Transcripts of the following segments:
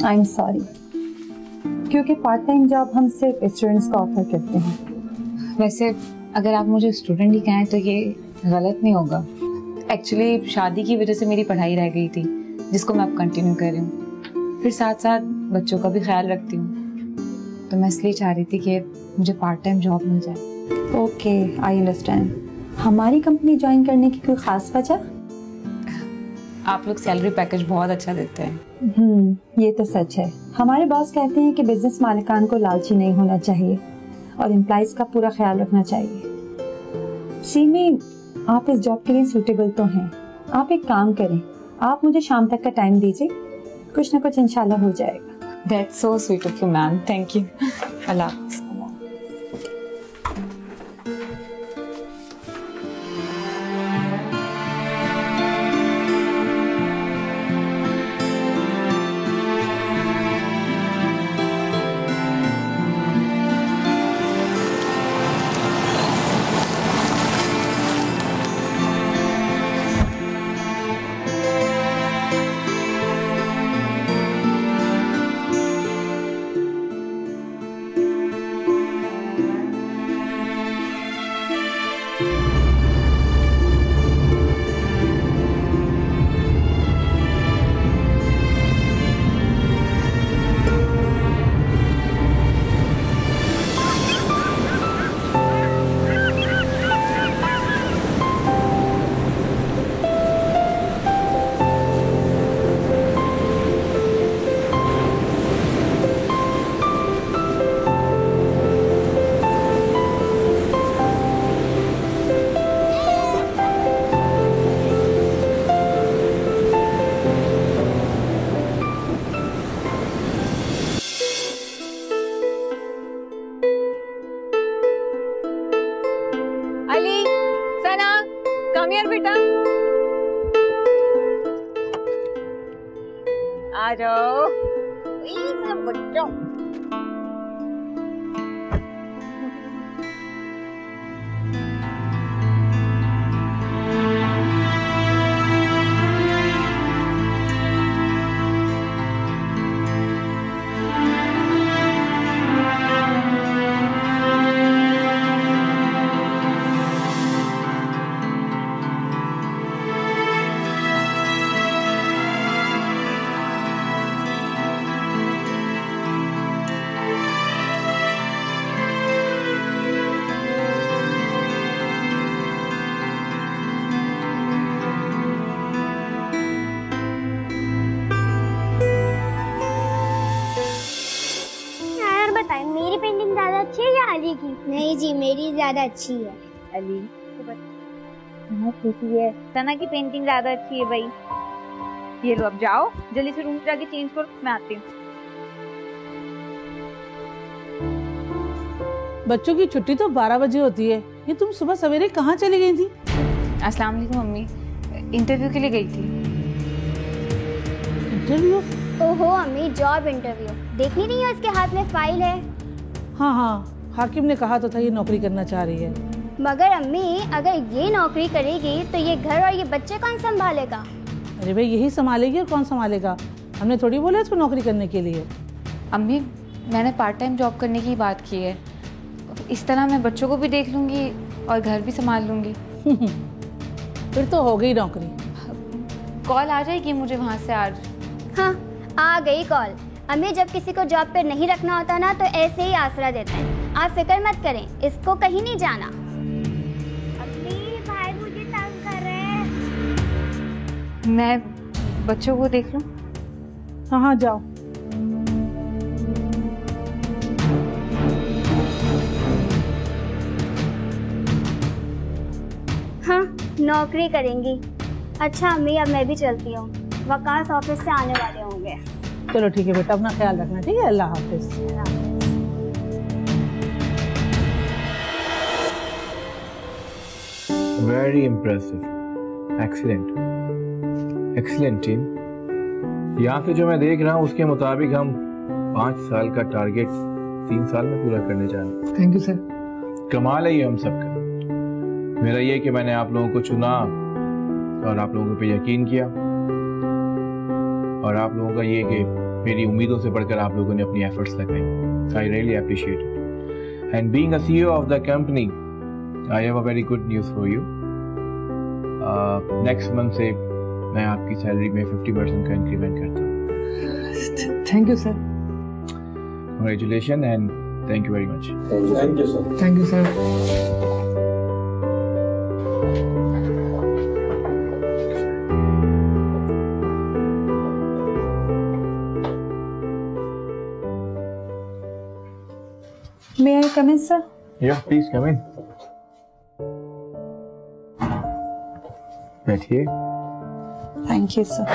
I am sorry, क्योंकि part time job हम सिर्फ स्टूडेंट्स को ऑफर करते हैं। वैसे अगर आप मुझे स्टूडेंट ही कहें तो ये गलत नहीं होगा। एक्चुअली शादी की वजह से मेरी पढ़ाई रह गई थी, जिसको मैं अब कंटिन्यू कर रही हूँ। फिर साथ साथ बच्चों का भी ख्याल रखती हूँ, तो मैं इसलिए चाह रही थी कि मुझे पार्ट टाइम जॉब मिल जाए। Okay, I understand. हमारी कंपनी ज्वाइन करने की कोई खास वजह? आप लोग सैलरी पैकेज बहुत अच्छा देते हैं। ये तो सच है। हमारे बॉस कहते हैं कि बिजनेस मालिकान को लालची नहीं होना चाहिए और एम्प्लॉइज का पूरा ख्याल रखना चाहिए। सीमी, आप इस जॉब के लिए सूटेबल तो हैं। आप एक काम करें, आप मुझे शाम तक का टाइम दीजिए, कुछ ना कुछ इंशाल्लाह हो जाएगा। That's so sweet of you, ma'am. Thank you. अल्लाह हाफ़िज़। Come here, बेटा। आ जाओ। बच्चों। मेरी पेंटिंग ज्यादा अच्छी है या अली की? नहीं जी, मेरी ज्यादा अच्छी है। अली बहुत छोटी है, सना की पेंटिंग ज्यादा अच्छी है भाई। ये लो, अब जाओ जल्दी से रूम में जाके चेंज करो, मैं आती हूँ। बच्चों की छुट्टी तो 12 बजे होती है, ये तुम सुबह सवेरे कहाँ चली गई थी? अस्सलाम वालेकुम मम्मी, इंटरव्यू के लिए गई थी। इंटरव्यू? ओहो अम्मी, जॉब इंटरव्यू। देख नहीं रही हो इसके हाथ में फाइल है? हाँ हाँ, हाकिम ने कहा तो था ये नौकरी करना चाह रही है। मगर अम्मी, अगर ये नौकरी करेगी तो ये घर और ये बच्चे कौन संभालेगा? अरे भाई, यही संभालेगी और कौन संभालेगा? हमने थोड़ी बोला इसको नौकरी करने के लिए। अम्मी, मैंने पार्ट टाइम जॉब करने की बात की है, इस तरह मैं बच्चों को भी देख लूंगी और घर भी संभाल लूंगी। फिर तो हो गई नौकरी। कॉल आ जाएगी मुझे वहाँ से आज। हाँ, आ गई कॉल। अम्मी, जब किसी को जॉब पे नहीं रखना होता ना तो ऐसे ही आसरा देते हैं। आप फिक्र मत करें, इसको कहीं नहीं जाना। अम्मी, भाई मुझे तंग कर रहे हैं। मैं बच्चों को देख लूं? हाँ हाँ, जाओ। हाँ, नौकरी करेंगी। अच्छा अम्मी, अब मैं भी चलती हूँ, वकास ऑफिस से आने वाले होंगे। चलो ठीक है बेटा, अपना ख्याल रखना, ठीक है? अल्लाह हाफिज। Very impressive, excellent, excellent team. यहाँ से जो मैं देख रहा हूँ उसके मुताबिक हम 5 साल का टारगेट 3 साल में पूरा करने जा रहे हैं। Thank you sir. कमाल है ये हम सबका। मेरा ये कि मैंने आप लोगों को चुना और आप लोगों पे यकीन किया, और आप लोगों का ये कि मेरी उम्मीदों से बढ़कर आप लोगों ने अपनी एफर्ट्स लगाई। I really appreciate it. And being a CEO of the company, I have a very good news for you. Next month से मैं आपकी सैलरी में 50% का इंक्रीमेंट करता हूँ। Thank you sir. Congratulations and thank you very much. Thank you, sir. Thank you sir. May I come in, sir? Yeah, please come in. बैठिए। Thank you, sir.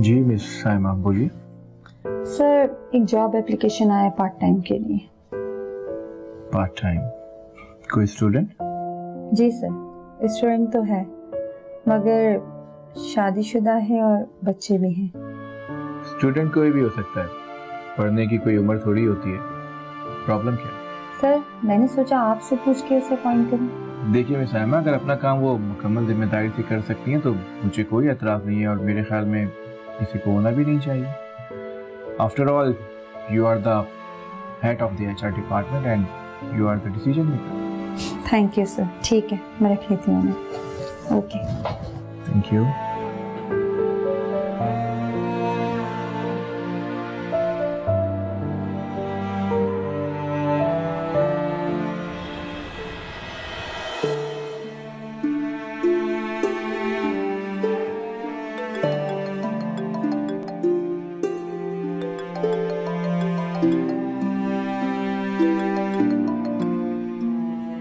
जी miss Saima बोलिए। सर, एक job application आया part time के लिए। Part time? कोई student? जी sir, student तो है मगर शादीशुदा है और बच्चे भी हैं। स्टूडेंट कोई भी हो सकता है, पढ़ने की कोई उम्र थोड़ी होती है। प्रॉब्लम क्या है? सर, मैंने सोचा आपसे पूछ के उसे अपॉइंट करूं। देखिए मिस साइमा, अगर अपना काम वो मुकम्मल जिम्मेदारी से कर सकती हैं तो मुझे कोई एतराज़ नहीं है, और मेरे ख्याल में किसी को होना भी नहीं चाहिए। After all, you are the head of the HR department and you are the decision maker. Thank you sir. ठीक है, मैं रख लेती हूँ उन्हें। ओके। Thank you.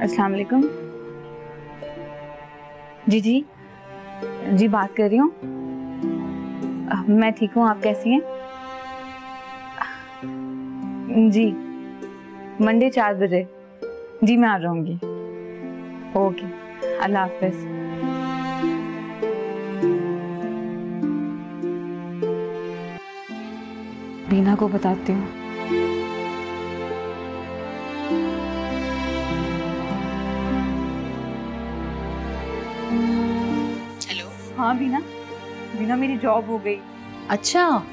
अस्सलाम वालेकुम। जी बात कर रही हूँ। मैं ठीक हूँ, आप कैसी हैं? जी मंडे 4 बजे। जी मैं आ जाऊंगी। ओके, अल्लाह हाफिज। बीना को बताती हूँ। हाँ बीना मेरी जॉब हो गई। अच्छा,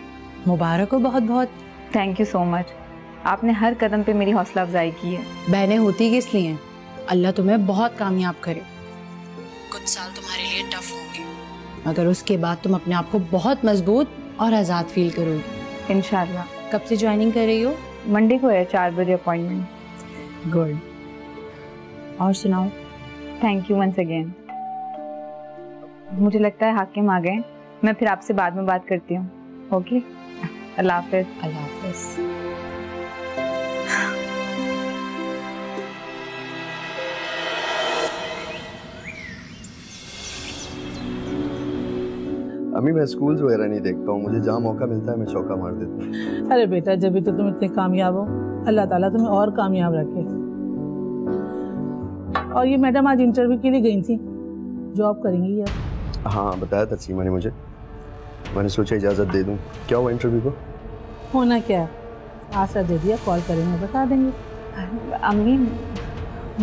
मुबारक हो बहुत बहुत। Thank you so much. आपने हर कदम पे मेरी हौसला अफजाई की है। बहनें होती किस लिए? अल्लाह तुम्हें बहुत कामयाब करे। कुछ साल तुम्हारे लिए टफ होंगे, मगर उसके बाद तुम अपने आप को बहुत मजबूत और आज़ाद फील करोगी इंशाल्लाह। कब से ज्वाइनिंग कर रही हो? मंडे को है 4 बजे अपॉइंटमेंट। गुड। और सुनाओ? Thank you once again. मुझे लगता है हाकिम आ गए। मैं फिर आपसे बाद में बात करती हूँ। ओके, अल्लाह हाफिज। अल्लाह हाफिज। अम्मी मैं स्कूल्स वगैरह नहीं देखता हूँ, मुझे जहाँ मौका मिलता है मैं चौका मार देता हूँ। अरे बेटा, जब भी तो तुम इतने कामयाब हो, अल्लाह ताला तुम्हें और कामयाब रखे। और ये मैडम आज इंटरव्यू के लिए गई थी, जॉब करेंगी यार। हाँ बताया था सीमा ने मुझे, मैंने सोचा इजाज़त दे दूँ। क्या हुआ इंटरव्यू को? होना क्या, आशा दे दिया, कॉल करेंगे बता देंगे। अम्मी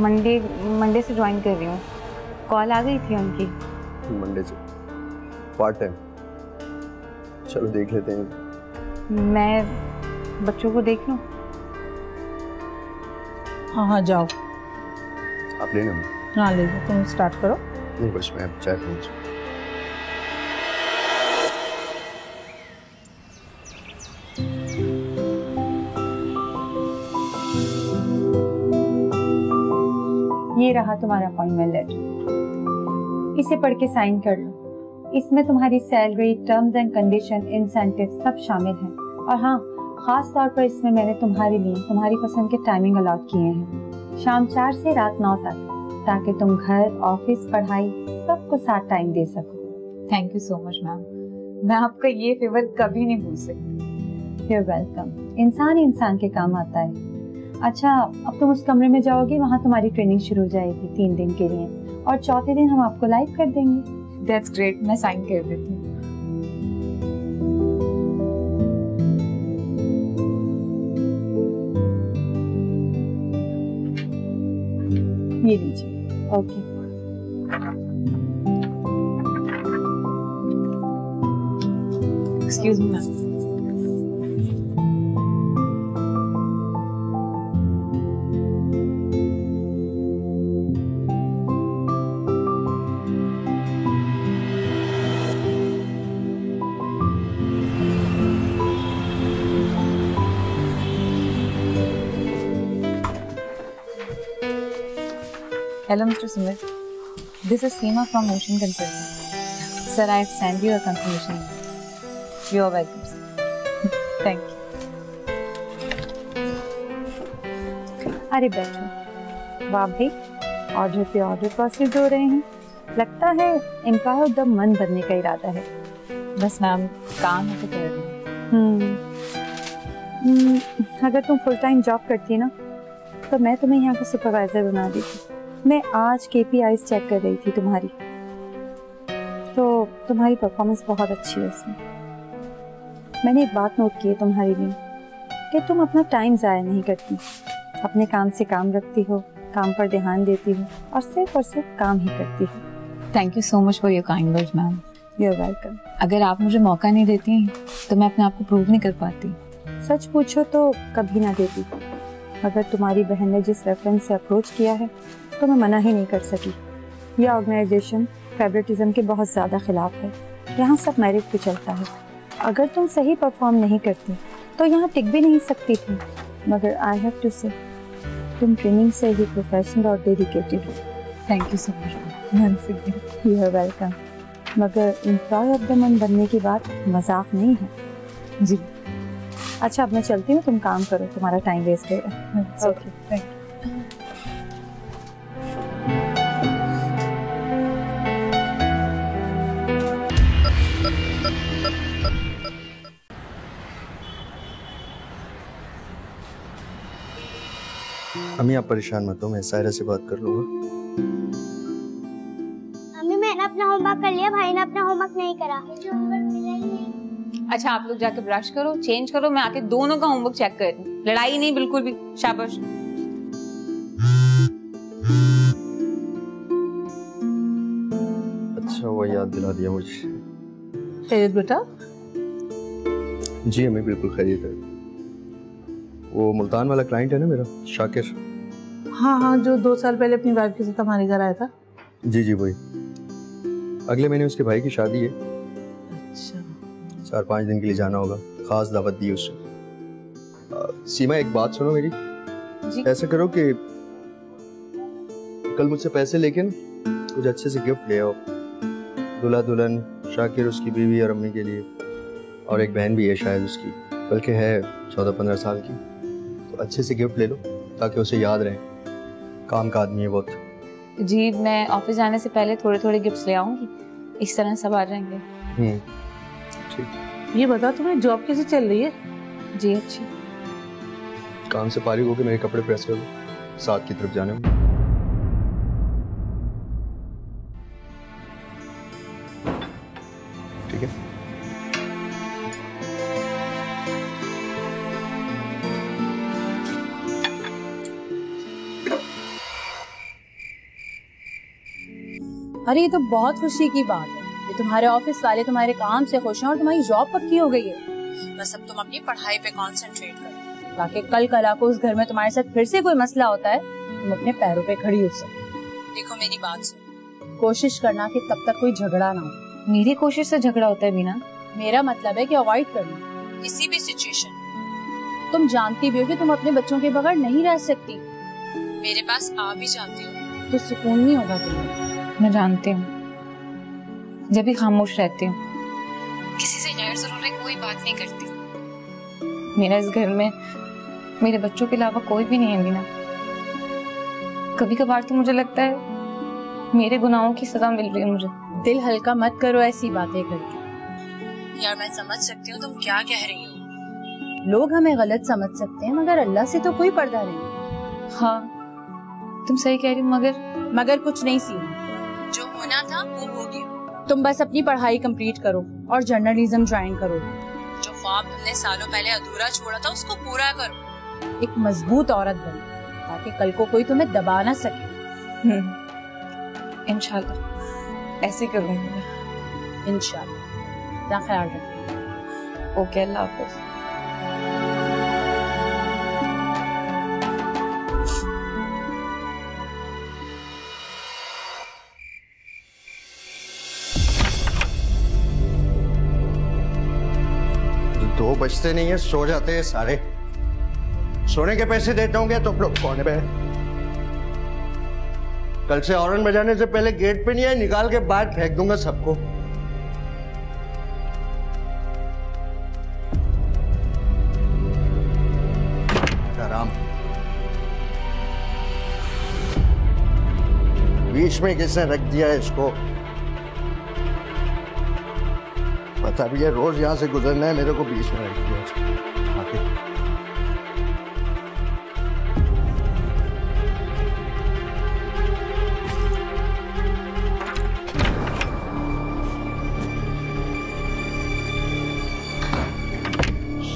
मंडे से ज्वाइन कर रही हूँ। कॉल आ गई थी उनकी। मंडे से पार्ट टाइम? चलो देख लेते हैं। मैं बच्चों को देख लूँ? हाँ जाओ। आप लेना? हाँ ले लो, तुम स्टार्ट करो। नहीं बस मैं चाय पीऊँ। ये रहा तुम्हारा अपॉइंटमेंट लेटर, इसे पढ़ के साइन कर लो। इसमें तुम्हारी salary, terms and condition, incentive सब शामिल हैं। और हाँ, खास तौर पर इसमें मैंने तुम्हारे लिए तुम्हारी पसंद के टाइमिंग अलॉट किए हैं, शाम 4 से रात 9 तक, ताकि तुम घर, ऑफिस, पढ़ाई सबको साथ टाइम दे सको। Thank you so much ma'am, मैं आपका ये फेवर कभी नहीं भूल सकती। You're welcome। इंसान ही इंसान के काम आता है। अच्छा, अब तुम उस कमरे में जाओगे, वहाँ तुम्हारी ट्रेनिंग शुरू हो जाएगी 3 दिन के लिए, और चौथे दिन हम आपको लाइव कर देंगे। That's great, मैं साइन कर देती हूँ। ये लीजिए। Okay. Excuse me ma'am. Hello, Mr. Sumit. This is Seema from Ocean Consulting. Sir, I have sent you a confirmation. You are welcome, sir. Thank you. अरे बैठो। वाह भाई, ऑर्डर पे ऑर्डर प्रोसेस हो रहे हैं। लगता है एम्प्लॉय ऑफ द मंथ बनने का इरादा है। बस मैम काम है तो कर रही हूँ। अगर तुम फुल टाइम जॉब करती ना तो मैं तुम्हें यहाँ का सुपरवाइजर बना देती। मैं आज KPIs चेक कर रही थी तुम्हारी, तो तुम्हारी परफॉर्मेंस बहुत अच्छी है इसमें। मैंने एक बात नोट की है तुम्हारे लिए कि तुम अपना टाइम ज़ाया नहीं करती, अपने काम से काम रखती हो, काम पर ध्यान देती हो और सिर्फ काम ही करती हो। Thank you so much for your kind words ma'am. You are welcome. अगर आप मुझे मौका नहीं देती तो मैं अपने आप को प्रूव नहीं कर पाती। सच पूछो तो कभी ना देती, मगर तुम्हारी बहन ने जिस रेफरेंस से अप्रोच किया है तो मैं मना ही नहीं कर सकी। यह ऑर्गेनाइजेशन फेवरेटिज्म के बहुत ज़्यादा खिलाफ है। यहाँ सब मेरिट पे चलता है। अगर तुम सही परफॉर्म नहीं करती तो यहाँ टिक भी नहीं सकती थी, मगर आई हैव टू से तुम ट्रेनिंग से ही प्रोफेशनल और डेडिकेटेड हो। Thank you so much. You are welcome. मगर एम्प्लॉय ऑफ द मंथ बनने की बात मजाक नहीं है। जी। अच्छा, अब मैं चलती हूँ, तुम काम करो, तुम्हारा टाइम वेस्ट है। Okay, thank you. अम्मी आप परेशान मत हो, मैं सायरा से बात कर लूंगा। अम्मी मैंने अपना होमवर्क कर लिया, भाई ने अपना होमवर्क नहीं करा। मुझे होमवर्क मिला ही नहीं। अच्छा, आप लोग जाके ब्रश करो, चेंज करो, मैं आके दोनों का होमवर्क चेक कर दूं। लड़ाई नहीं बिल्कुल भी। शाबाश। अच्छा वो याद दिला दिया मुझे। खैरियत बेटा? जी हमें बिल्कुल खैरियत है। वो मुल्तान वाला क्लाइंट है ना मेरा, शाकिर। हाँ हाँ, जो 2 साल पहले अपनी वाइफ के साथ हमारे घर आया था। जी जी वही। अगले महीने उसके भाई की शादी है। अच्छा। 4-5 दिन के लिए जाना होगा, खास दावत दी उसने। सीमा एक बात सुनो मेरी। जी। ऐसा करो कि कल मुझसे पैसे लेके ना कुछ अच्छे से गिफ्ट ले आओ। दूल्हा दुल्हन, शाकिर, उसकी बीवी और अम्मी के लिए, और एक बहन भी है शायद उसकी, बल्कि है 14-15 साल की। तो अच्छे से गिफ्ट ले लो ताकि उसे याद रहे। काम का आदमी है बहुत। जी, मैं ऑफिस जाने से पहले थोड़े थोड़े गिफ्ट्स ले आऊंगी, इस तरह सब आ जाएंगे। ठीक। ये बता, तुम्हें जॉब कैसे चल रही है? जी अच्छी। काम से फारिग होकर मेरे कपड़े प्रेस कर दो, साथ की तरफ जाने में। ठीक है। अरे ये तो बहुत खुशी की बात है। ये तुम्हारे ऑफिस वाले तुम्हारे काम से खुश हैं और तुम्हारी जॉब पक्की हो गई है। बस अब तुम अपनी पढ़ाई पे कंसंट्रेट करो ताकि कल कला को उस घर में तुम्हारे साथ फिर से कोई मसला होता है तुम अपने पैरों पे खड़ी हो सको। देखो मेरी बात सुनो, कोशिश करना कि तब तक कोई झगड़ा ना हो। मेरी कोशिश से झगड़ा होता है बीना? मेरा मतलब है कि अवॉइड करना किसी भी सिचुएशन। तुम जानती भी हो कि तुम अपने बच्चों के बगैर नहीं रह सकती। मेरे पास आ भी जाती हो तो सुकून नहीं होगा तुम्हें। मैं जानती हूँ, जब भी खामोश रहती हूँ, किसी से गैर जरूरी कोई बात नहीं करती। मेरा इस घर में मेरे बच्चों के अलावा कोई भी नहीं है बीना। कभी कभार तो मुझे लगता है मेरे गुनाहों की सजा मिल रही है मुझे। दिल हल्का मत करो ऐसी बातें करके। यार मैं समझ सकती हूँ तुम क्या कह रही हो। लोग हमें गलत समझ सकते हैं मगर अल्लाह से तो कोई पर्दा नहीं। हाँ तुम सही कह रही हो, मगर कुछ नहीं सीमा, जो होना था वो हो गया। तुम बस अपनी पढ़ाई कंप्लीट करो और जर्नलिज्म ज्वाइन करो। जो ख्वाब तुमने सालों पहले अधूरा छोड़ा था उसको पूरा करो। एक मजबूत औरत बनो ताकि कल को कोई तुम्हें दबा ना सके। इंशाल्लाह ऐसे ही करूँगी मैं। इंशाल्लाह। अपना ख्याल रखना। ओके, अल्लाह हाफिज। दो बजते नहीं है, सो जाते हैं सारे। सोने के पैसे देते होंगे तो लोग कोने पे। कल से हॉर्न बजाने से पहले गेट पे नहीं आए, निकाल के बाहर फेंक दूंगा सबको। आराम। बीच में किसने रख दिया है इसको? पता भी है रोज यहां से गुजरना है, मेरे को बीच में रख दिया इसको।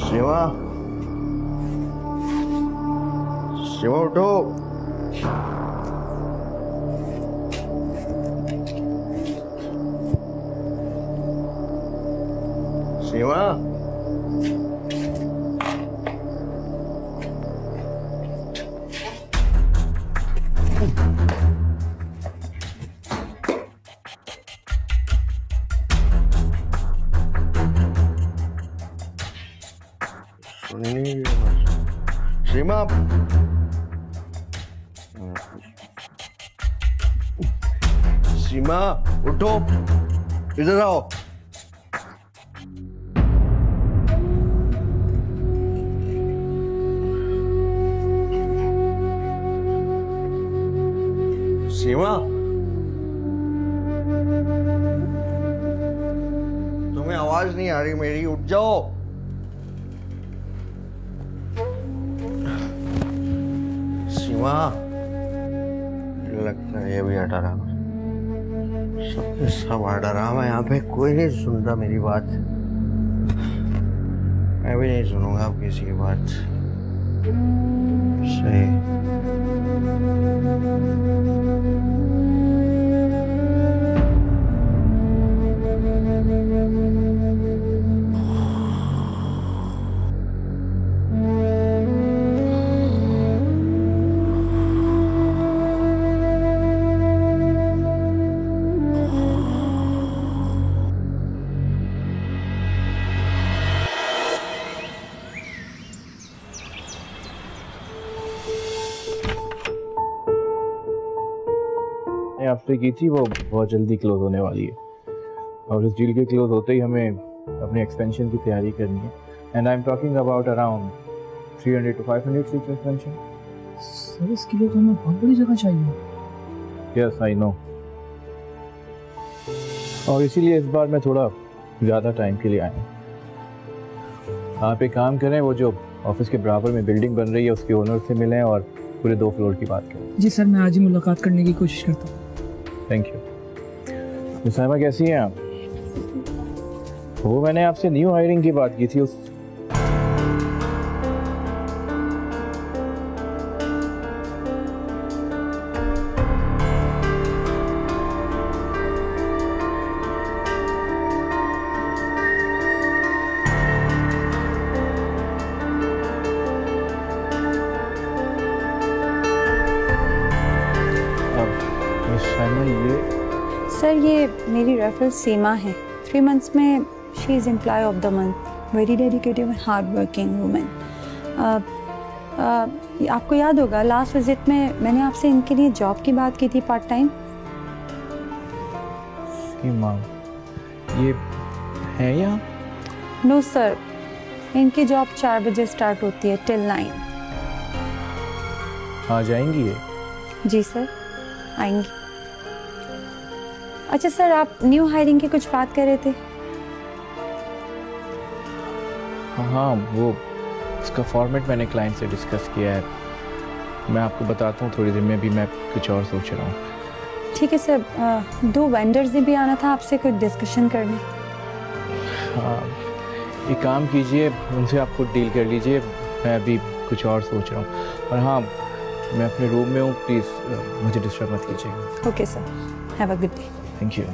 शिवा, शिवा उठो। शिवा, सीमा, सीमा उठो, इधर आओ। सीमा, तुम्हें आवाज नहीं आ रही मेरी? उठ जाओ। सीमा, लगता है ये भी डरामा। सब डरामा। यहाँ पे कोई नहीं सुनता मेरी बात। मैं भी नहीं सुनूंगा अब किसी की बात। सही। आपसे की थी वो बहुत जल्दी क्लोज होने वाली है, और इस डील के क्लोज होते ही हमें अपने एक्सपेंशन की तैयारी करनी है। And I am talking about around 300 to 500 seat expansion. Sir इसके लिए तो हमें बहुत बड़ी जगह चाहिए। यस आई नो, और इसीलिए इस बार मैं थोड़ा ज़्यादा टाइम के लिए आया हूँ। आप एक काम करें, वो जो ऑफिस के बराबर में बिल्डिंग बन रही है उसके ओनर से मिलें और पूरे 2 फ्लोर की बात करें। जी सर, मैं आज ही मुलाकात करने की कोशिश करता हूँ। Thank you. मुसाहिबा कैसी हैं आप? वो मैंने आपसे न्यू हायरिंग की बात की थी उस सर ये मेरी रेफरल सीमा है। 3 months में she is employee of the month, very dedicated and hard working women. आपको याद होगा लास्ट विजिट में मैंने आपसे इनके लिए जॉब की बात की थी, पार्ट टाइम। सीमा ये है यहाँ? नो सर, इनकी जॉब 4 बजे स्टार्ट होती है टिल 9। आ जाएंगी ये? जी सर आएंगी। अच्छा सर, आप न्यू हायरिंग की कुछ बात कर रहे थे? हाँ, वो उसका फॉर्मेट मैंने क्लाइंट से डिस्कस किया है। मैं आपको बताता हूँ थोड़ी देर में, भी मैं कुछ और सोच रहा हूँ। ठीक है सर। 2 वेंडर्स ने भी आना था आपसे कुछ डिस्कशन करने। हाँ, एक काम कीजिए, उनसे आप खुद डील कर लीजिए, मैं अभी कुछ और सोच रहा हूँ। और हाँ, मैं अपने रूम में हूँ, प्लीज़ मुझे डिस्टर्ब मत कीजिएगा। Okay sir, have a good day. Thank you.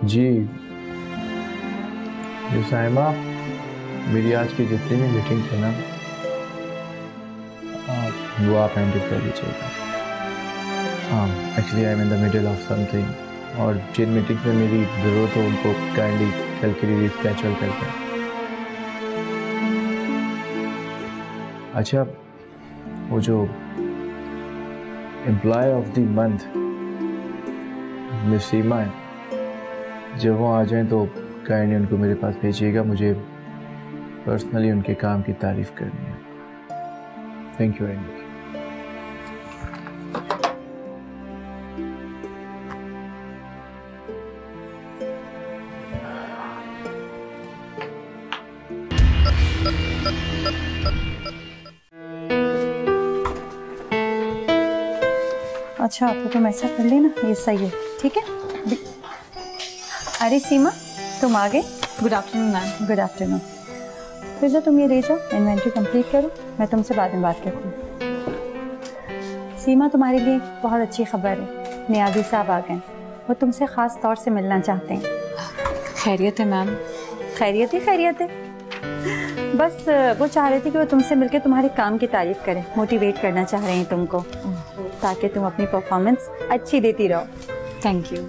जी साइमा, मेरी आज की जितनी भी मीटिंग है ना, वो आप हैंडल कर लीजिएगा। हाँ, actually I am in the middle of something, और जिन मीटिंग्स में मेरी ज़रूरत हो उनको काइंडली कल के लिए रिस्केड्यूल कर दें। अच्छा, वो जो employ of the month miss Seema है, जब वो आ जाएं तो काइंडली उनको मेरे पास भेजिएगा, मुझे पर्सनली उनके काम की तारीफ करनी है। Thank you very much. अच्छा, तो तुम ऐसा कर लेना, ये सही है, ठीक है। अरे सीमा, तुम आ गए। Good afternoon ma'am. Good afternoon. फिर जो तुम ये ले जाओ, इन्वेंट्री कंप्लीट करो, मैं तुमसे बाद में बात करती हूँ। सीमा, तुम्हारे लिए बहुत अच्छी खबर है, नियाज़ी साहब आ गए, वो तुमसे ख़ास तौर से मिलना चाहते हैं। खैरियत है मैम? खैरियत ही खैरियत है, बस वो चाह रहे थे कि वो तुमसे मिलकर तुम्हारे काम की तारीफ करें, मोटिवेट करना चाह रहे हैं तुमको, ताकि तुम अपनी परफॉर्मेंस अच्छी देती रहो। Thank you.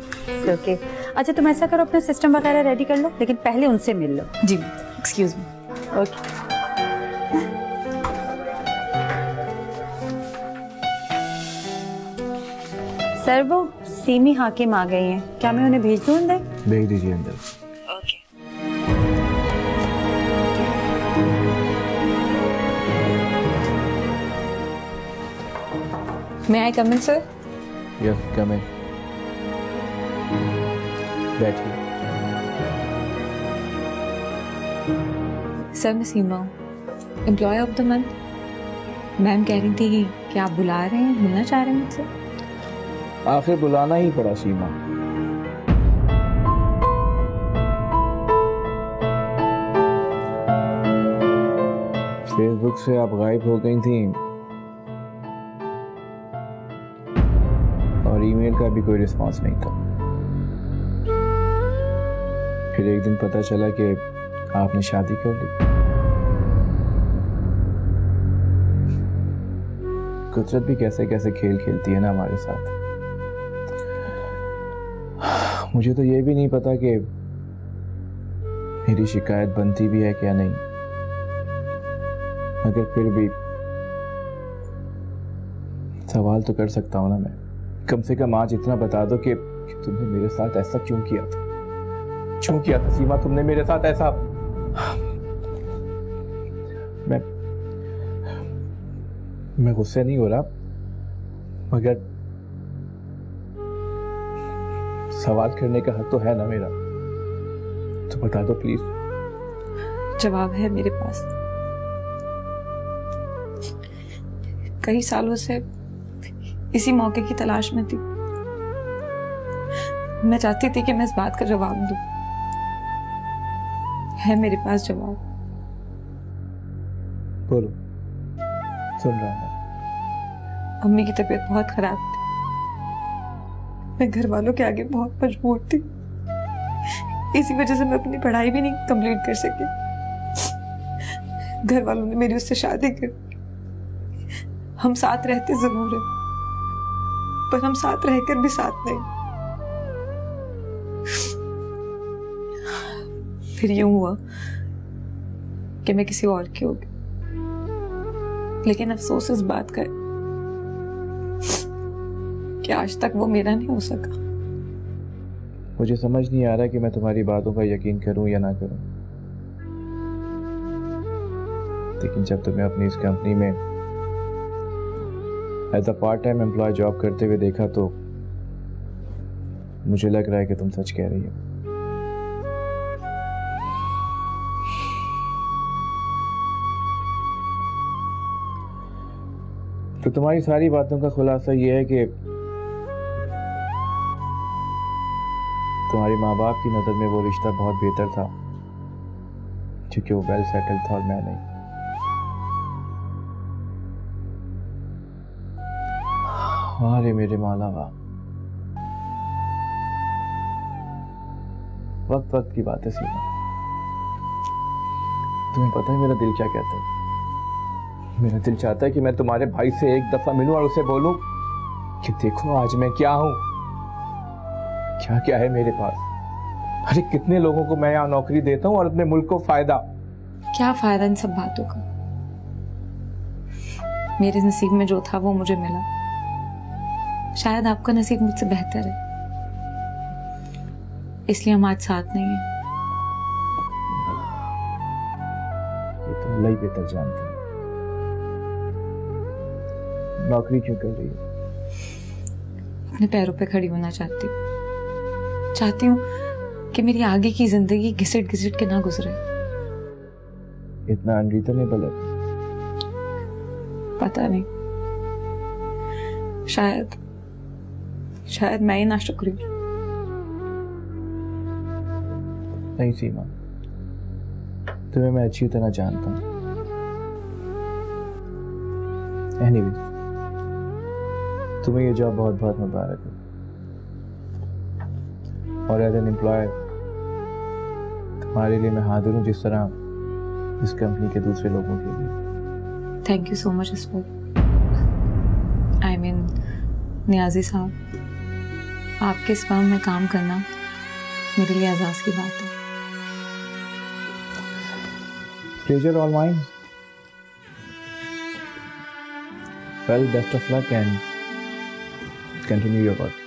ओके। अच्छा, तुम ऐसा करो, अपना सिस्टम वगैरह रेडी कर लो, लेकिन पहले उनसे मिल लो। जी, एक्सक्यूज मी। ओके। सर, वो सीमी हाकिम आ गई हैं, क्या मैं उन्हें भेज दूँ अंदर? भेज दीजिए अंदर। Okay. May I come in sir? Yes, come in. बैठिए। सर, मैं सीमा हूँ, employee of the month. Ma'am कह रही थी कि आप बुला रहे हैं, मिलना चाह रहे हैं मुझसे। आखिर बुलाना ही पड़ा सीमा। फेसबुक से आप गायब हो गई थी और ईमेल का भी कोई रिस्पांस नहीं था। फिर एक दिन पता चला कि आपने शादी कर ली। कुदरत भी कैसे कैसे खेल खेलती है ना हमारे साथ। मुझे तो ये भी नहीं पता कि मेरी शिकायत बनती भी है क्या नहीं, मगर फिर भी सवाल तो कर सकता हूं ना मैं। कम से कम आज इतना बता दो कि तुमने मेरे साथ ऐसा क्यों किया था। क्यों किया था सीमा, तुमने मेरे साथ ऐसा। मैं गुस्से नहीं हो रहा, मगर सवाल करने का हक तो है ना मेरा, तो बता दो प्लीज। जवाब है मेरे पास। कई सालों से इसी मौके की तलाश में थी। मैं चाहती थी कि मैं इस बात का जवाब दूं। है मेरे पास जवाब। बोलो, सुन रहा हूं। अम्मी की तबीयत बहुत खराब थी। मैं घर वालों के आगे बहुत मजबूर थी। इसी वजह से मैं अपनी पढ़ाई भी नहीं कंप्लीट कर सकी। घर वालों ने मेरी उससे शादी कर दी। हम साथ रहते जरूर हैं, पर हम साथ रहकर भी साथ नहीं। फिर यूं हुआ कि मैं किसी और की हो गई। लेकिन अफसोस इस बात का कि आज तक वो मेरा नहीं हो सका। मुझे समझ नहीं आ रहा कि मैं तुम्हारी बातों का यकीन करूं या ना करूं, लेकिन जब तुम्हें अपनी इस कंपनी में as a part time employee job करते हुए देखा तो मुझे लग रहा है कि तुम सच कह रही हो। तो तुम्हारी सारी बातों का खुलासा यह है कि तुम्हारी माँ बाप की नज़र में वो रिश्ता बहुत बेहतर था क्योंकि वो वेल सेटल्ड था और मैं नहीं। अरे मेरे मौला, वक्त वक्त की बात है सीमा। तुम्हें पता है मेरा दिल क्या कहता है? मेरा दिल चाहता है कि मैं तुम्हारे भाई से एक दफा मिलूं और उसे बोलूं कि देखो आज मैं क्या हूं, क्या क्या है मेरे पास। अरे कितने लोगों को मैं यहाँ नौकरी देता हूँ और अपने मुल्क को फायदा। क्या फायदा इन सब बातों का? मेरे नसीब में जो था वो मुझे मिला। शायद आपका नसीब मुझसे बेहतर है, इसलिए हम आज साथ नहीं हैं। ये तो अल्लाह ही बेहतर जानता है। नौकरी क्यों कर रही है? अपने पैरों पे खड़ी होना चाहती हूँ कि मेरी आगे की जिंदगी घिसट घिसट के ना गुजरे। इतना अनरीजनेबल है? पता नहीं, शायद मैं ही ना शुक्री। नहीं सीमा, तुम्हें मैं अच्छी तरह जानता हूँ। एनीवे, तुम्हें ये जॉब बहुत बहुत मुबारक है और एज एन एम्प्लॉयर तुम्हारे लिए मैं हाजिर हूँ, जिस तरह इस कंपनी के दूसरे लोगों के लिए। Thank you so much Ismail. I mean Niazi साहब, आपके इस फर्म में काम करना मेरे लिए एजाज की बात है। Pleasure all mine. Well, best of luck and continue your work.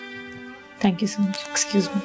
Thank you so much. Excuse me.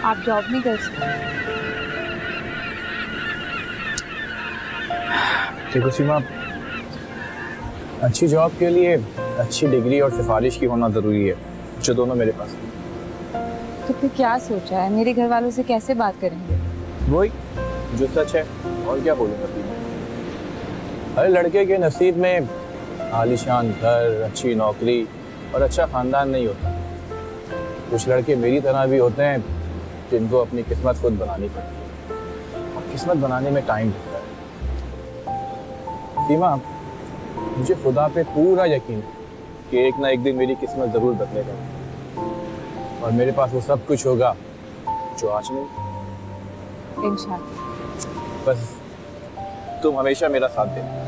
आप जॉब नहीं कर सकते? देखो सीमा, अच्छी जॉब के लिए अच्छी डिग्री और सिफारिश की होना जरूरी है, जो दोनों मेरे पास है। तो फिर क्या सोचा है? मेरे घर वालों से कैसे बात करेंगे? वही जो सच है, और क्या बोलूँगा। हर लड़के के नसीब में आलीशान घर, अच्छी नौकरी और अच्छा खानदान नहीं होता। कुछ लड़के मेरी तरह भी होते हैं जिनको अपनी किस्मत खुद बनानी पड़ती है, और किस्मत बनाने में टाइम लगता है। सीमा, मुझे खुदा पे पूरा यकीन है कि एक ना एक दिन मेरी किस्मत ज़रूर बदलेगा और मेरे पास वो सब कुछ होगा जो आज नहीं। इंशाल्लाह। बस तुम हमेशा मेरा साथ देना।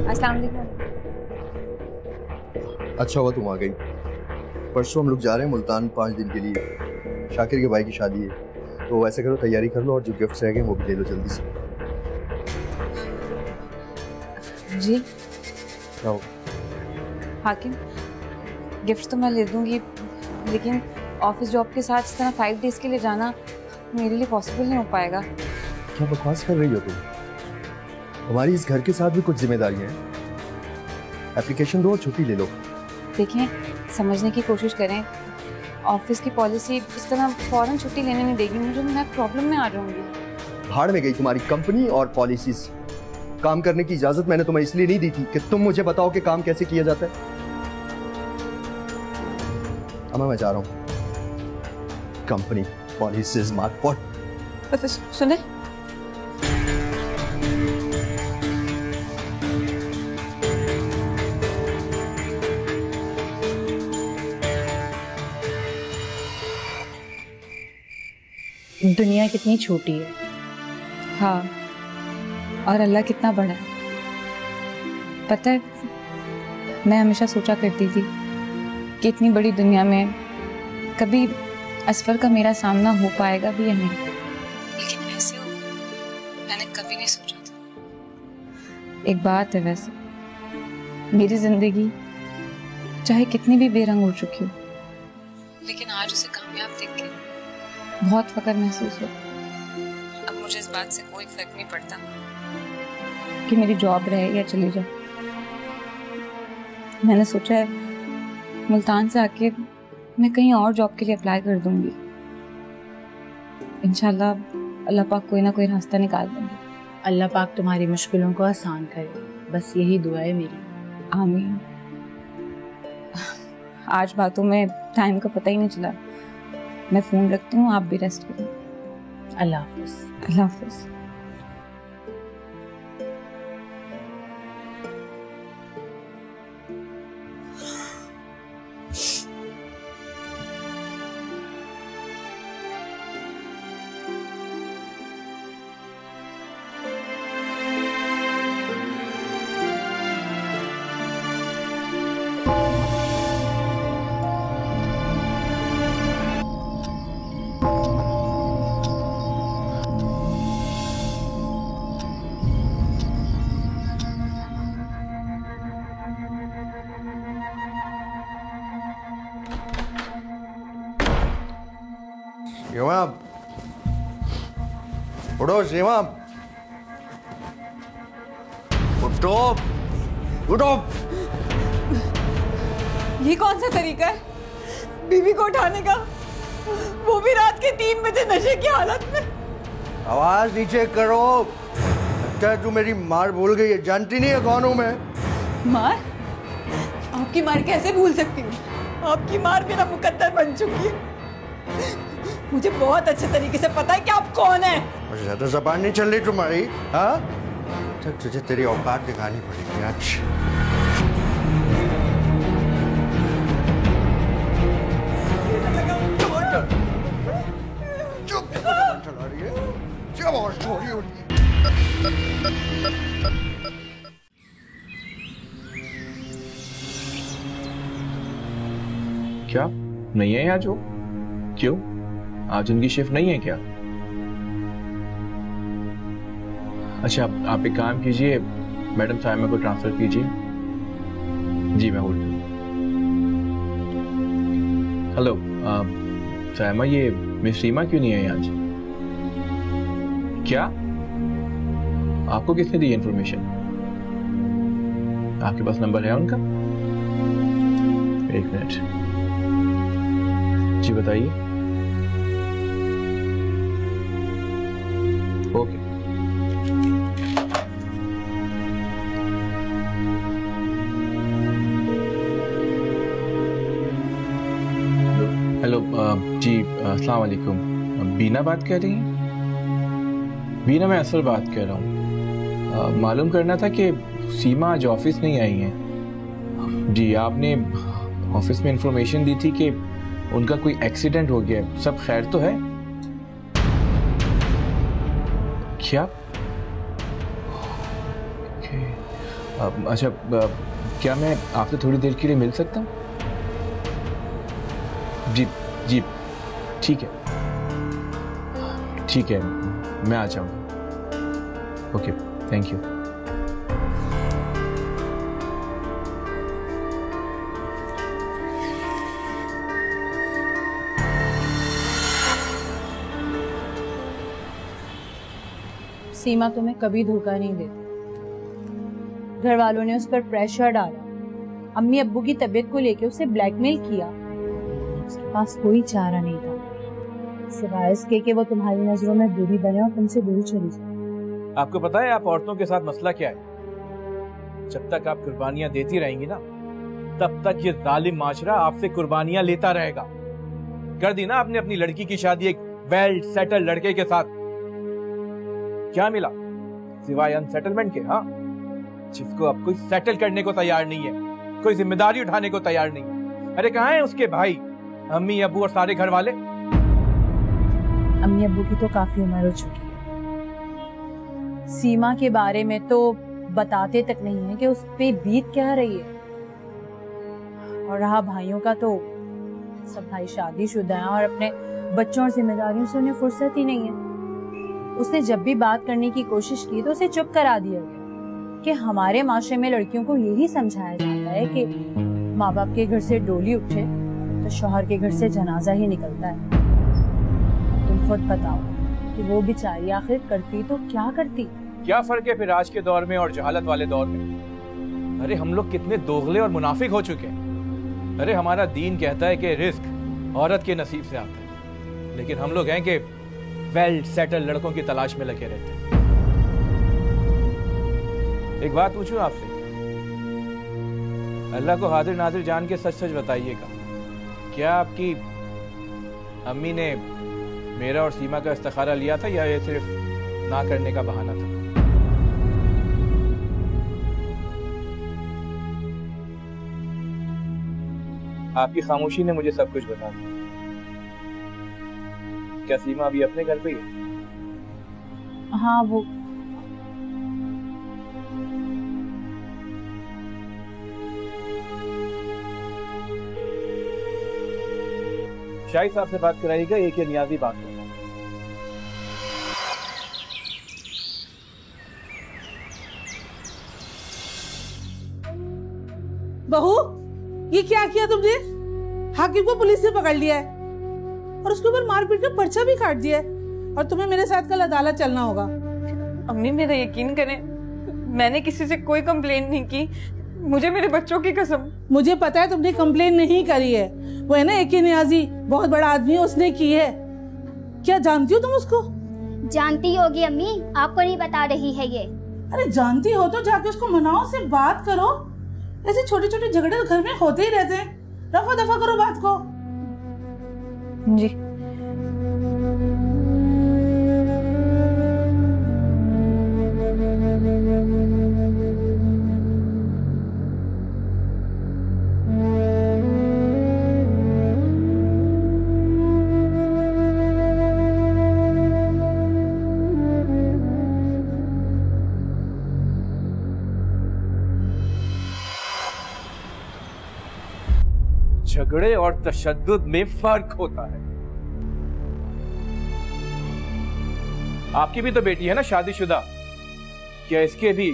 अस्सलाम वालेकुम। अच्छा हुआ तुम आ गई। परसों हम लोग जा रहे हैं मुल्तान 5 दिन के लिए। शाकिर के भाई की शादी है, तो ऐसे करो तैयारी कर लो और जो गिफ्ट्स रह गए वो भी ले लो जल्दी से। जी क्या हो? हाकिम, गिफ्ट तो मैं ले दूंगी, लेकिन ऑफिस जॉब के साथ इस तरह 5 डेज के लिए जाना मेरे लिए पॉसिबल नहीं हो पाएगा। क्या बकवास कर रही हो तुम? हमारी इस घर के साथ भी कुछ जिम्मेदारियां हैं। एप्लीकेशन दो और छुट्टी ले लो। देखिए, समझने की कोशिश करें, ऑफिस की पॉलिसी इस तरह फौरन छुट्टी लेने नहीं देगी मुझे, मैं प्रॉब्लम में आ जाऊंगी। भाड़ में गई तुम्हारी कंपनी और पॉलिसीज। काम करने की इजाजत मैंने तुम्हें इसलिए नहीं दी थी कि तुम मुझे बताओ कि काम कैसे किया जाता है। अम्मा मैं जा रहा हूँ। कंपनी पॉलिसीज मार्क सुने, दुनिया कितनी छोटी है। हाँ, और अल्लाह कितना बड़ा है। पता है, मैं हमेशा सोचा करती थी कि इतनी बड़ी दुनिया में कभी असफर का मेरा सामना हो पाएगा भी या नहीं, लेकिन ऐसे हो मैंने कभी नहीं सोचा था। एक बात है वैसे, मेरी जिंदगी चाहे कितनी भी बेरंग हो चुकी हो, लेकिन आज उसे कामयाब देख के बहुत फख्र महसूस हो। अब मुझे इस बात से कोई फर्क नहीं पड़ता कि मेरी जॉब रहे या चली जाए। मैंने सोचा है मुल्तान से आके मैं कहीं और जॉब के लिए अप्लाई कर दूंगी। इंशाल्लाह अल्लाह पाक कोई ना कोई रास्ता निकाल देंगे। अल्लाह पाक तुम्हारी मुश्किलों को आसान करे, बस यही दुआ है मेरी। आमीन। आज बातों में टाइम का पता ही नहीं चला। मैं फोन रखती हूँ, आप भी रेस्ट करें। अल्लाह हाफिज। अल्लाह हाफिज। शिवम, उठो शिवम, उठो उठो। ये कौन सा तरीका है बीवी को उठाने का, वो भी रात के 3 बजे नशे की हालत में? आवाज नीचे करो। क्या तू मेरी मार भूल गई है? जानती नहीं है कौन हूं मैं? मार? आपकी मार कैसे भूल सकती हूँ? आपकी मार मेरा मुकद्दर बन चुकी है। मुझे बहुत अच्छे तरीके से पता है कि आप कौन है। मुझे ज्यादा ज़बान नहीं चल रही तुम्हारी। हाँ, तुझे तेरी औकात दिखानी पड़ेगी आज। चुप चला रही है, जब और चोरी होती है। क्या नहीं है आज वो? क्यों, आज उनकी शिफ्ट नहीं है क्या? अच्छा, आप एक काम कीजिए, मैडम साइमा को ट्रांसफर कीजिए। जी मैं होल्ड। हेलो साइमा, ये मिस सीमा क्यों नहीं है आज? क्या आपको किसने दी इंफॉर्मेशन? आपके पास नंबर है उनका? एक मिनट जी, बताइए। ओके हेलो जी, अस्सलाम वालेकुम। बीना बात कर रही हैं? बीना, मैं असल बात कर रहा हूँ। मालूम करना था कि सीमा आज ऑफिस नहीं आई हैं। जी, आपने ऑफिस में इंफॉर्मेशन दी थी कि उनका कोई एक्सीडेंट हो गया है। सब खैर तो है? क्या? अच्छा, क्या मैं आपसे थोड़ी देर के लिए मिल सकता हूँ? जी जी, ठीक है ठीक है, मैं आ जाऊँगा। Okay, thank you. सीमा तुम्हें कभी धोखा नहीं देती। घर वालों ने उस पर प्रेशर डाला, अम्मी अब्बू की तबीयत को लेकर उसे ब्लैकमेल किया। उसके पास कोई चारा नहीं था सिवाय इसके कि वो तुम्हारी नजरों में बुरी बने और तुमसे दूर चली जाए। आपको पता है आप औरतों के साथ मसला क्या है? जब तक आप कुर्बानियां देती रहेंगी ना, तब तक ये जालिम माशरा आपसे कुर्बानियां लेता रहेगा। कर दी ना आपने अपनी लड़की की शादी एक वेल सेटल लड़के के साथ, क्या मिला सिवाय अनसेटलमेंट के? हाँ, जिसको अब कोई सेटल करने को तैयार नहीं है, कोई जिम्मेदारी उठाने को तैयार नहीं है। अरे कहाँ हैं उसके भाई, अम्मी अब्बू और सारे घर वाले? अम्मी अब्बू की तो काफी उम्र हो चुकी है। सीमा के बारे में तो बताते तक नहीं है कि उस पे बीत क्या रही है। और रहा भाइयों का, तो सब भाई शादीशुदा हैं और अपने बच्चों और जिम्मेदारियों से उन्हें फुर्सत ही नहीं है। उसने जब भी बात करने की कोशिश की तो उसे चुप करा दिया गया कि हमारे माशरे में लड़कियों को यही समझाया जाता है कि माँ बाप के घर से डोली उठे तो शौहर के घर से जनाजा ही निकलता है। तुम खुद बताओ कि वो बेचारी आखिर करती तो क्या करती? क्या फर्क है फिर आज के दौर में और जहालत वाले दौर में? अरे हम लोग कितने दोगले और मुनाफिक हो चुके हैं। अरे हमारा दीन कहता है कि रिस्क औरत के नसीब से आता है, लेकिन हम लोग हैं कि वेल सेटल लड़कों की तलाश में लगे रहते हैं। एक बात पूछूं आपसे, अल्लाह को हाजिर नाजिर जान के सच सच बताइएगा, क्या आपकी अम्मी ने मेरा और सीमा का इस्तिखारा लिया था या ये सिर्फ ना करने का बहाना था? आपकी खामोशी ने मुझे सब कुछ बता दिया। क्या सीमा अभी अपने घर पे ही है? हाँ, वो शाहिद साहब से बात कराइएगा, एक ये नियाजी बात करना। बहू, ये क्या किया तुमने? हाकिम को पुलिस ने पकड़ लिया है और उसके ऊपर मारपीट का पर्चा भी काट दिया है, और तुम्हें मेरे साथ कल अदालत चलना होगा। अम्मी मेरा यकीन करें, मैंने किसी से कोई कंप्लेंट नहीं की, मुझे मेरे बच्चों की कसम। मुझे पता है तुमने कंप्लेन नहीं करी है, वो है ना एक नियाजी, बहुत बड़ा आदमी है, उसने की है। क्या जानती हो तुम उसको? जानती होगी अम्मी, आपको नहीं बता रही है ये। अरे जानती हो तो जाके उसको मनाओ, से बात करो। ऐसे छोटे छोटे झगड़े तो घर में होते ही रहते हैं, रफा दफा करो बात को। जी झगड़े और तशद्दुद में फर्क होता है। आपकी भी तो बेटी है ना शादीशुदा, क्या इसके भी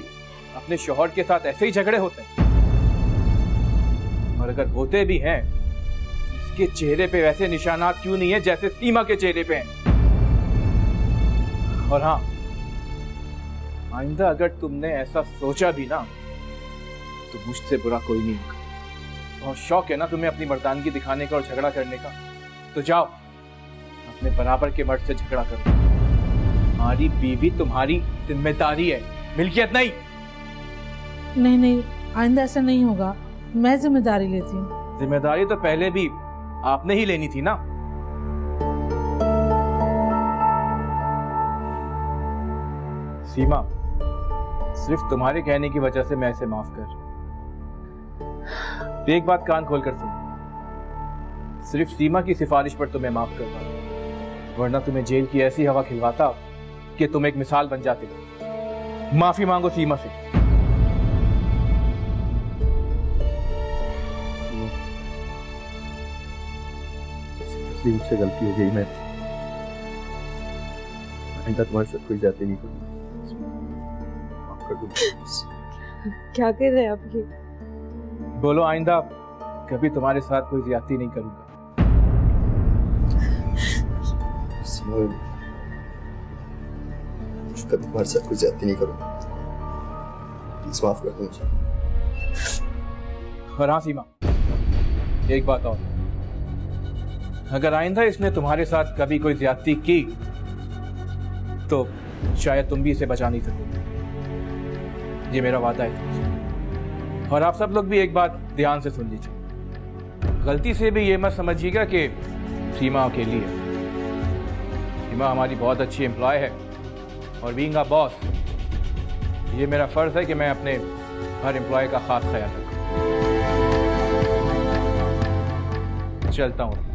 अपने शौहर के साथ ऐसे ही झगड़े होते हैं? और अगर होते भी हैं, इसके चेहरे पे वैसे निशानात क्यों नहीं है जैसे सीमा के चेहरे पे हैं? और हाँ, आइंदा अगर तुमने ऐसा सोचा भी ना, तो मुझसे बुरा कोई नहीं होगा। बहुत शौक है ना तुम्हें अपनी मर्दानगी दिखाने का और झगड़ा करने का, तो जाओ अपने बराबर के मर्द से झगड़ा करो। हमारी बीवी तुम्हारी जिम्मेदारी है, मिल्कियत नहीं। नहीं नहीं, आइंदा ऐसा नहीं होगा, मैं जिम्मेदारी लेती हूँ। जिम्मेदारी तो पहले भी आपने ही लेनी थी ना। सीमा, सिर्फ तुम्हारे कहने की वजह से मैं इसे माफ कर। एक बात कान खोल कर सुन, सिर्फ सीमा की सिफारिश पर तुम्हें माफ कर रहा हूं, वरना तुम्हें जेल की ऐसी हवा खिलवाता कि तुम एक मिसाल बन जाते। माफी मांगो सीमा से। मुझसे गलती हो गई, मैं आइंदा तुम्हारे साथ कोई जाती नहीं करूंगा। माफ कर दो। क्या कर रहे हैं आप ये? बोलो आइंदा कभी तुम्हारे साथ कोई ज्यादती नहीं करूंगा। कभी तुम्हारे साथ कोई ज्यादती नहीं करूंगा, प्लीज माफ कर दो मुझे। और हाँ सीमा, एक बात और, अगर आइंदा इसने तुम्हारे साथ कभी कोई ज्यादती की तो शायद तुम भी इसे बचा नहीं सकोगे। ये मेरा वादा है तुमसे। और आप सब लोग भी एक बात ध्यान से सुन लीजिए, गलती से भी ये मत समझिएगा कि सीमा अकेली है। सीमा हमारी बहुत अच्छी एम्प्लॉय है और बीइंग अ बॉस ये मेरा फर्ज है कि मैं अपने हर एम्प्लॉय का खास ख्याल रखूं। चलता हूँ।